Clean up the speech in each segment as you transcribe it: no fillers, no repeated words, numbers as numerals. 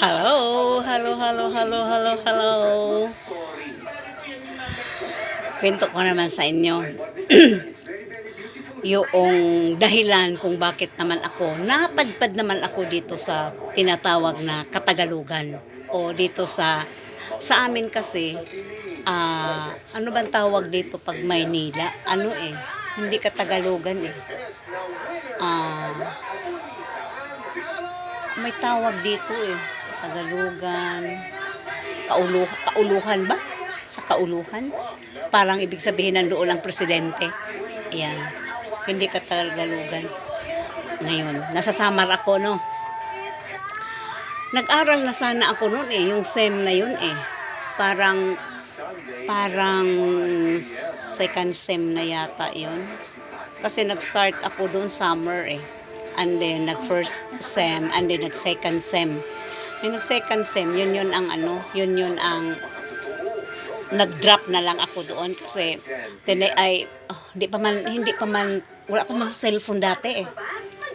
Hello, hello, hello, hello, hello, hello. Kwento ko naman sa inyo yung dahilan kung bakit naman ako napadpad naman ako dito sa tinatawag na Katagalugan o dito sa amin kasi ano bang tawag dito pag Maynila? Ano hindi Katagalugan Ah, may tawag dito Katagalugan, kauluhan ba? Sa kauluhan? Parang ibig sabihin nandoon ang presidente. Ayan. Hindi Katagalugan. Ngayon, nasa Samar ako, no? Nag-aral na sana ako noon yung SEM na yun Parang second SEM na yata yun. Kasi nag-start ako doon summer And then nag-first SEM and then nag-second SEM. Yung nag-second SEM, yun ang nag-drop na lang ako doon kasi hindi pa man wala pa man cellphone dati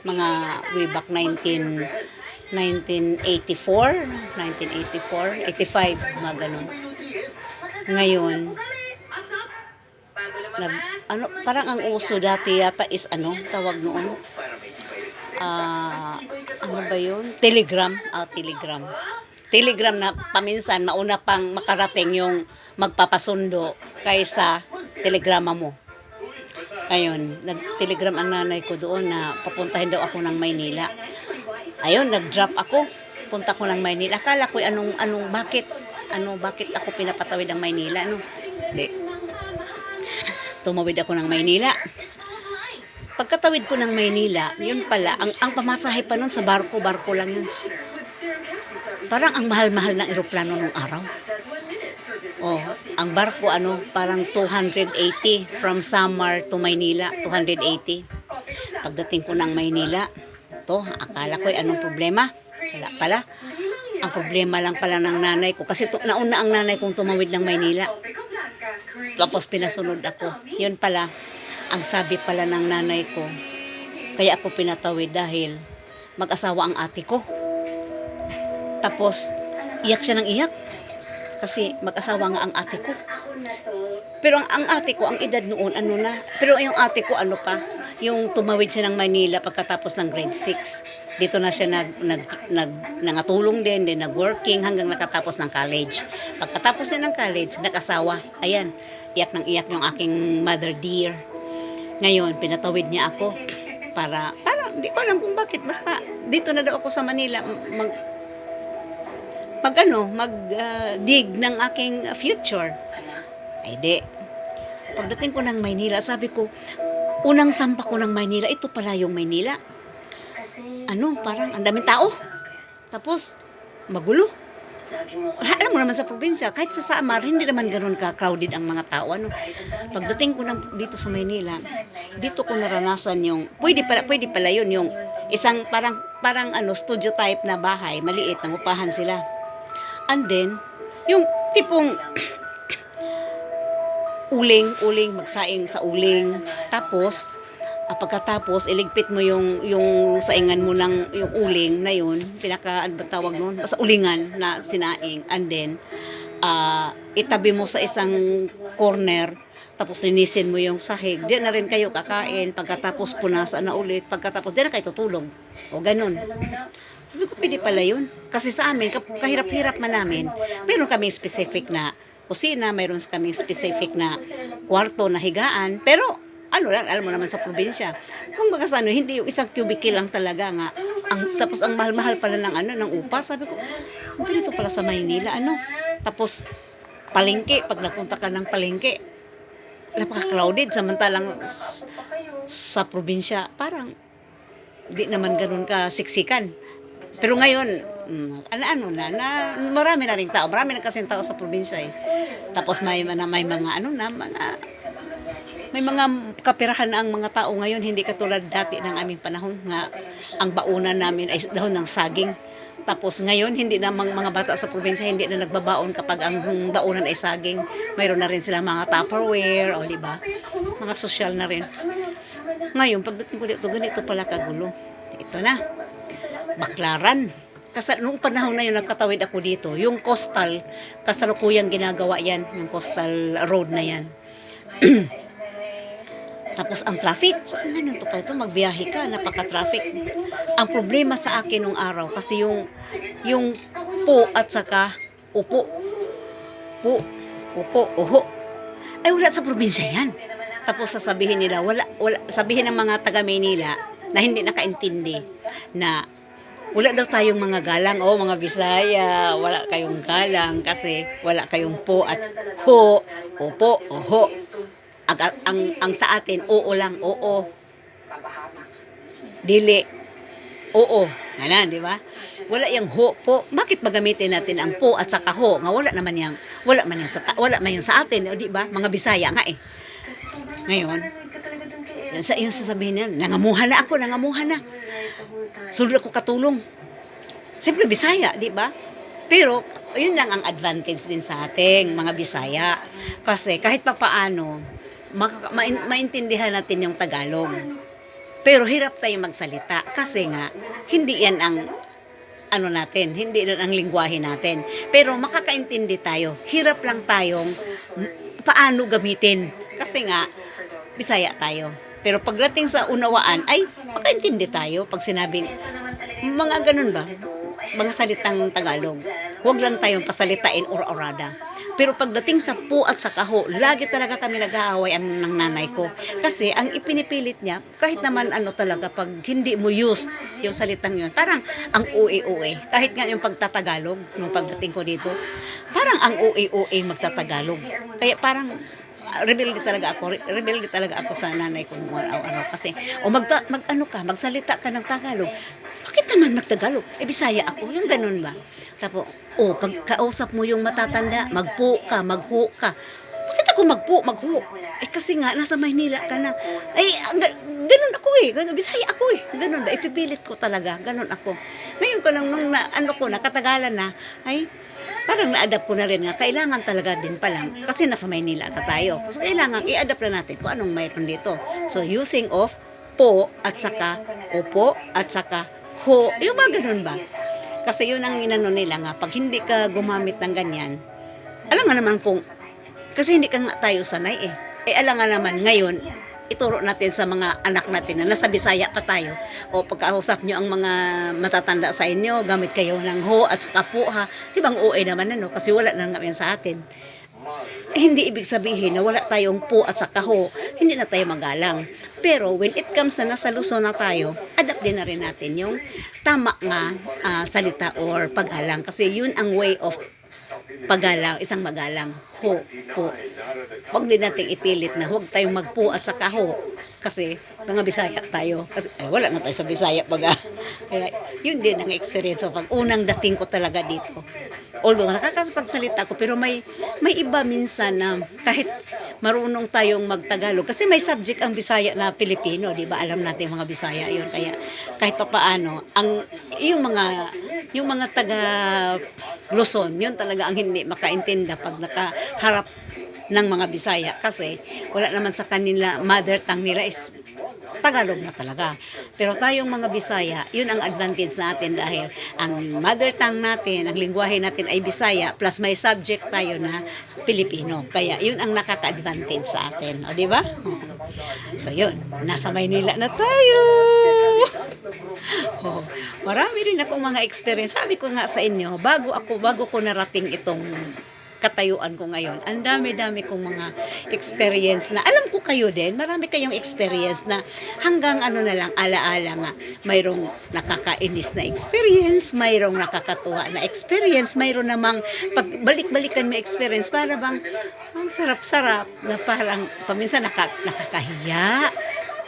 mga way back 1984 85 mga ganun. Ngayon parang ang uso dati yata is tawag noon ano ba yun, telegram na paminsan mauna pang makarating yung magpapasundo kaysa telegrama mo. Ayun, nag-telegram ang nanay ko doon na papuntahin daw ako ng Maynila. Ayun, nag-drop ako. Punta ko ng Maynila. Akala ko bakit ako pinapatawid ng Maynila, Hindi. Tumawid ako ng Maynila. Pagkatawid ko ng Maynila, yun pala, ang pamasahe pa nun sa barko lang yun. Parang ang mahal-mahal ng eroplano nung araw. Ang barko parang 280 from Samar to Maynila, 280. Pagdating ko ng Maynila, akala ko anong problema? Wala pala. Ang problema lang pala ng nanay ko kasi nauna ang nanay kong tumawid ng Maynila. Tapos pinasunod ako. Yun pala, ang sabi pala ng nanay ko, kaya ako pinatawid dahil mag-asawa ang ate ko. Tapos, iyak siya ng iyak. Kasi mag-asawa nga ang ate ko. Pero ang ate ko, ang edad noon, Pero yung ate ko, yung tumawid siya ng Manila pagkatapos ng grade 6. Dito na siya nangatulong din nag-working hanggang nakatapos ng college. Pagkatapos niya ng college, nag-asawa. Ayan, iyak ng iyak yung aking mother dear. Ngayon, pinatawid niya ako para hindi ko alam kung bakit. Basta, dito na daw ako sa Manila dig ng aking future. Ay di. Pagdating ko ng Maynila, sabi ko, unang sampa ko ng Maynila, ito pala yung Maynila. Parang ang daming tao. Tapos, magulo. Alam mo naman sa probinsya, kahit sa Samar, hindi naman ganoon ka-crowded ang mga tao. Pagdating ko dito sa Maynila, dito ko naranasan yung, pwede pala yun, yung isang parang studio type na bahay, maliit, nangupahan sila. And then, yung tipong uling, magsaing sa uling. Tapos, pagkatapos, iligpit mo yung saingan mo ng yung uling na yun, tawag nun, sa ulingan na sinaing. And then, itabi mo sa isang corner, tapos linisin mo yung sahig. Di na rin kayo kakain. Pagkatapos, punasan na ulit. Pagkatapos, di na kayo tutulog. O ganun. Sabi ko, pwede pala yun. Kasi sa amin, kahirap-hirap man namin, mayroon kaming specific na kusina, mayroon kaming specific na kwarto na higaan, pero alam mo naman sa probinsya, kung baga hindi yung isang cubicle lang talaga nga, tapos ang mahal-mahal pala ng upa. Sabi ko, ganito pala sa Maynila, Tapos, palengke, pag nagpunta ka ng palengke, napaka-crowded, samantalang sa probinsya, parang, di naman ganun ka siksikan. Pero ngayon, marami na ring tao. Marami na kasing tao sa probinsya Tapos may mga kapirahan na ang mga tao ngayon, hindi katulad dati ng aming panahon nga ang baunan namin ay dahon ng saging. Tapos ngayon, hindi na mga bata sa probinsya, hindi na nagbabaon kapag ang baunan ay saging. Mayroon na rin silang mga Tupperware, di ba? Mga social na rin. Ngayon, pagdating ko dito, ganito pala kagulo. Ito na. Baklaran. nung panahon na yun, nagkatawid ako dito, yung coastal, kasalukuyang ginagawa yan, yung coastal road na yan. Tapos ang traffic, ano to pa ito, magbiyahe ka, napaka-traffic. Ang problema sa akin nung araw, kasi yung po at saka upo, upo, uho, ay wala sa probinsya yan. Tapos sasabihin nila, wala, sabihin ng mga taga Maynila na hindi nakaintindi na wala daw tayong mga galang, mga Bisaya, wala kayong galang kasi wala kayong po at ho, upo, oho. Ang sa atin, oo lang, oo. Dili, oo. Ganon, di ba? Wala yung ho po. Bakit magamitin natin ang po at saka ho? Nga wala man yan sa atin, di ba? Mga Bisaya nga eh. Ngayon, yung sasabihin niya, nangamuha na. Sulod ako katulong. Siyempre, Bisaya, di ba? Pero, yun lang ang advantage din sa ating mga Bisaya. Kasi kahit papaano, maintindihan natin yung Tagalog. Pero hirap tayong magsalita kasi nga hindi yan ang natin, hindi yan ang lingwahe natin. Pero makakaintindi tayo. Hirap lang tayong paano gamitin kasi nga Bisaya tayo. Pero pagdating sa unawaan ay makaintindi tayo pag sinabing mga ganun ba? Mga salitang Tagalog. Huwag lang tayong pasalitain or orada. Pero pagdating sa po at sa kaho, lagi talaga kami nag-aaway ng nanay ko. Kasi ang ipinipilit niya, kahit naman talaga, pag hindi mo use yung salitang yun, parang ang ue-ue. Kahit nga yung pagtatagalog, nung pagdating ko dito, parang ang ue-ue magtatagalog. Kaya parang rebelde talaga ako sa nanay ko nung araw-araw. Kasi, magsalita ka ng Tagalog. Bakit naman magtagalog? Bisaya ako. Yung ganun ba? Tapos, pag kausap mo yung matatanda, magpo ka, magho ka. Bakit ako magho? Kasi nga, nasa Maynila ka na. Ganun ako eh. Bisaya ako eh. Ganun ba? Ipipilit ko talaga. Ganun ako. Ngayon ko lang, nung nakatagalan na, parang na-adapt ko na rin nga. Kailangan talaga din palang. Kasi nasa Maynila na tayo. So, kailangan i-adapt na natin kung anong mayroon dito. So, using of po at saka opo at saka ho. Yung mga ganun ba? Kasi yun ang inano nila nga. Pag hindi ka gumamit ng ganyan, alam nga naman kasi hindi ka nga tayo sanay eh. Alam nga naman ngayon, ituro natin sa mga anak natin na nasa Bisaya pa tayo. O pagkausap nyo ang mga matatanda sa inyo, gamit kayo ng ho at saka po ha. Di ba ang OA naman kasi wala na nga sa atin. Hindi ibig sabihin na wala tayong po at saka ho, hindi na tayo magalang. Pero when it comes na nasa Luzon na tayo, adapt din na rin natin yung tama nga salita or paggalang. Kasi yun ang way of paggalang, isang magalang. Ho, po. Huwag din natin ipilit na huwag tayong magpo at saka ho. Kasi mga Bisaya tayo. Kasi wala na tayo sa Bisaya baga. Kaya yun din ang experience. So, pag unang dating ko talaga dito. Although nakakapagsalita ko, pero may iba minsan na kahit marunong tayong magtagalog. Kasi may subject ang Bisaya na Pilipino, di ba? Alam natin mga Bisaya yun. Kaya kahit papaano, yung mga taga Luzon, yun talaga ang hindi makaintinda pag nakaharap ng mga Bisaya. Kasi wala naman sa kanila, mother tongue nila is Tagalog na talaga. Pero tayong mga Bisaya, yun ang advantage natin dahil ang mother tongue natin, ang lingwahe natin ay Bisaya plus may subject tayo na Pilipino. Kaya yun ang nakaka-advantage sa atin. O, di ba? So, yun. Nasa Maynila na tayo. Marami rin akong mga experience. Sabi ko nga sa inyo, bago ko narating itong katayuan ko ngayon. Ang dami-dami kong mga experience na alam ko kayo din, marami kayong experience na hanggang na lang alaala nga. Mayroong nakakainis na experience, mayroong nakakatuwa na experience, mayroon namang pagbalik-balikan may experience para bang ang sarap-sarap na parang paminsan nakakahiya.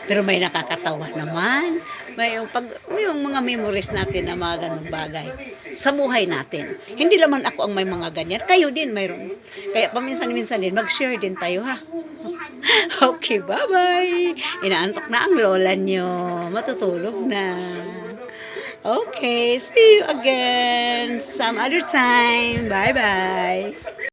Pero may nakakatawa naman. May yung mga memories natin na mga ganung bagay sa buhay natin. Hindi naman ako ang may mga ganyan. Kayo din mayroon. Kaya paminsan-minsan din, mag-share din tayo ha. Okay, bye-bye. Inaantok na ang lola nyo. Matutulog na. Okay, see you again some other time. Bye-bye.